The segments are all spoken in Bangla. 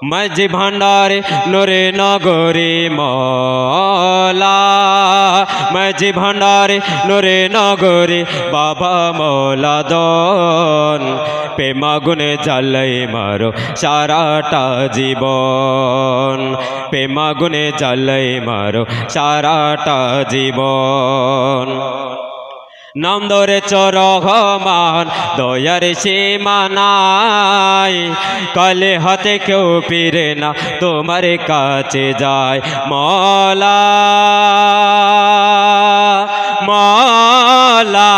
মাঝি ভান্ডারে নূরে নগরী মওলা মাঝি ভান্ডারে নূরে নগরী বাবা মওলা দন প্রেমাগুনে জ্বালাই মারো সারাটা জীবন প্রেমাগুনে জ্বালাই মারো সারাটা জীবন নাম ধরেছ রহমান দয়ার সীমানায় কালে হাতে কেউ ফিরে না তোমার কাছে যায় মওলা মওলা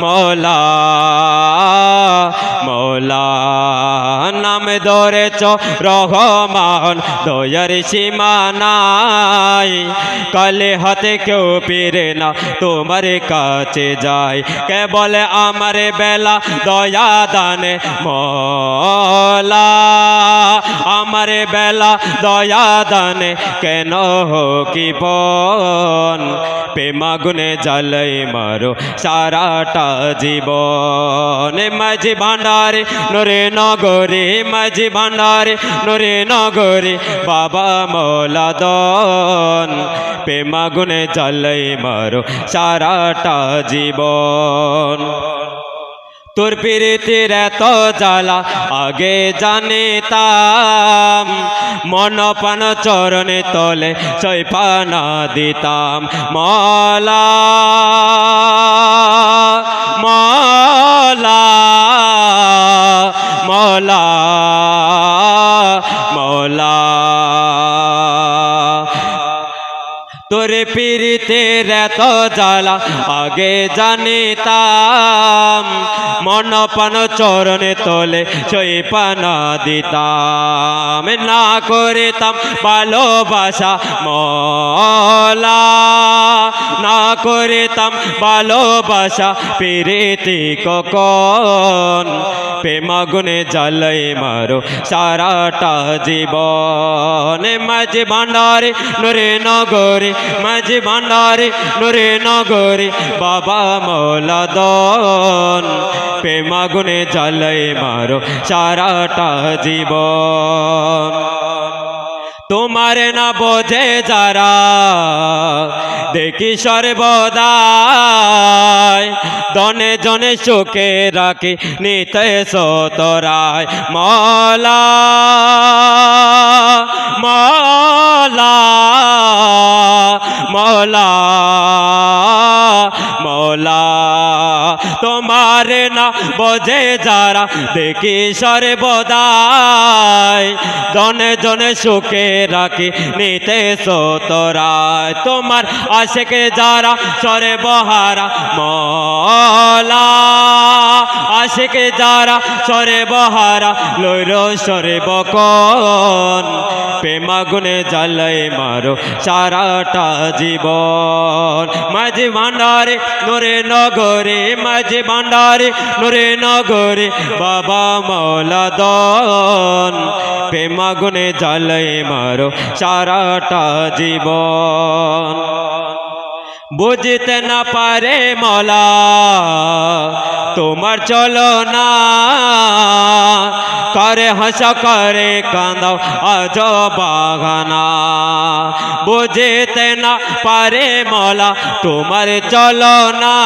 মওলা মওলা নাম ধরেছ রহমান দয়ার সীমানায় কালে হাতে কেউ ফিরে না তোমার কাছে যায় কে বলে আমার বেলা দয়া দানে মওলা আমার বেলা দয়া দানে কেন কি পন প্রেমাগুনে জ্বালাই মারো সারাটা জীবন মাঝি ভান্ডারে নূরে নগরী মাঝি ভান্ডারে নূরে নগরী বাবা মওলা দন প্রেমাগুনে জ্বালাই মারো সারাটা জীবন তোর প্রীতির এত জ্বালা আগে জানিতাম মন পান চরণে তলে সইপানা দিতাম মওলা মওলা মওলা মওলা তোর প্রীতির এত জ্বালা আগে জানিতাম মন পান চরণে তলে সইপানা দিতাম না করিতাম ভালোবাসা মওলা না করিতাম ভালোবাসা প্রীতি কখন প্রেমাগুনে জ্বালাই মারো সারাটা জীবন মাঝি ভান্ডারে নূরে নগরী মাঝি ভান্ডারে নূরে নগরী বাবা মওলা দন প্রেমাগুনে জ্বালাই মারো সারাটা জীবন তোমার না বোঝে যারা দেখি সর্বদাই দনে জনে সুখে রাখি নিতে সতরায় মওলা মওলা মওলা মওলা তোমার না বোঝে যারা দেখি সর্বদাই জনে জনে সুখে রাখি নিতে সতরায় তোমার আশেকে যারা সর্বহারা মওলা আশেকে যারা সর্বহারা লইর সর্বক্ষণ প্রেমাগুনে জ্বালাই মারো সারাটা জীবন মাঝি ভান্ডারে নূরে নগরী মাঝি ভান্ডারে নূরে নগরী বাবা মওলা দন প্রেমাগুনে জ্বালাই মারো সারাটা জীবন বুঝতে না পারে মওলা তোমার চলো না করে হাসা করে কাঁদাও আজ বাগানা বুঝতে না পারে মওলা তোমার চলো না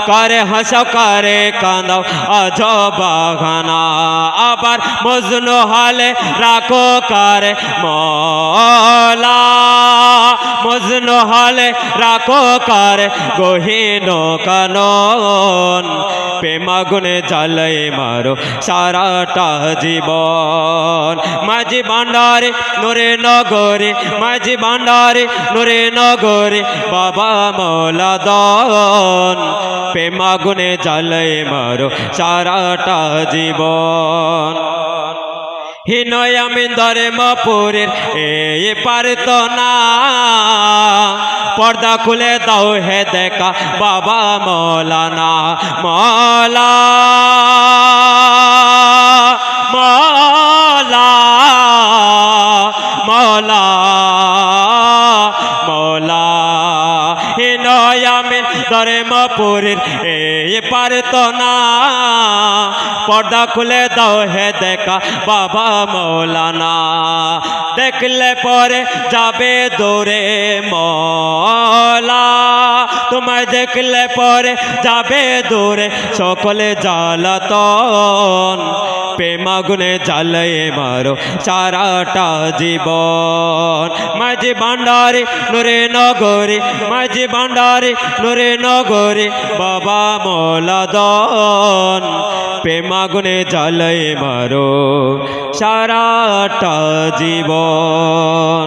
করে হাসা করে কাঁদাও আজ বাগানা আবার মজনু হালে রাখো করে মওলা মজনু হালে রাখো করে গহীন কানন প্রেমাগুনে জ্বালাই মারো সারাটা জীবন মাঝি ভান্ডারে নূরে নগরী মাঝি ভান্ডারে নূরে নগরী বাবা মওলা দন প্রেমাগুনে জ্বালাই মারো সারাটা জীবন হিনয় আমি ধর্মপুরের এই পারত না পর্দা খুলে দাও হে দেখা বাবা মওলানা মওলা মওলা মওলা মওলা হিনয় আমি ধর্মপুরের এই পারত না পর্দা খুলে দাও হে দেখা বাবা মৌলানা দেখলে পরে যাবে দূরে মওলা তোমায় দেখলে পরে যাবে দূরে সকলে জ্বালাতন প্রেম আগুনে জ্বালিয়ে মারো সারাটা জীবন মাঝি ভান্ডারি নূরে নগরী মাঝি ভান্ডারি নূরে নগরী বাবা মৌলাদন প্রেম আগুনে জ্বালিয়ে মারো সারাটা জীবন।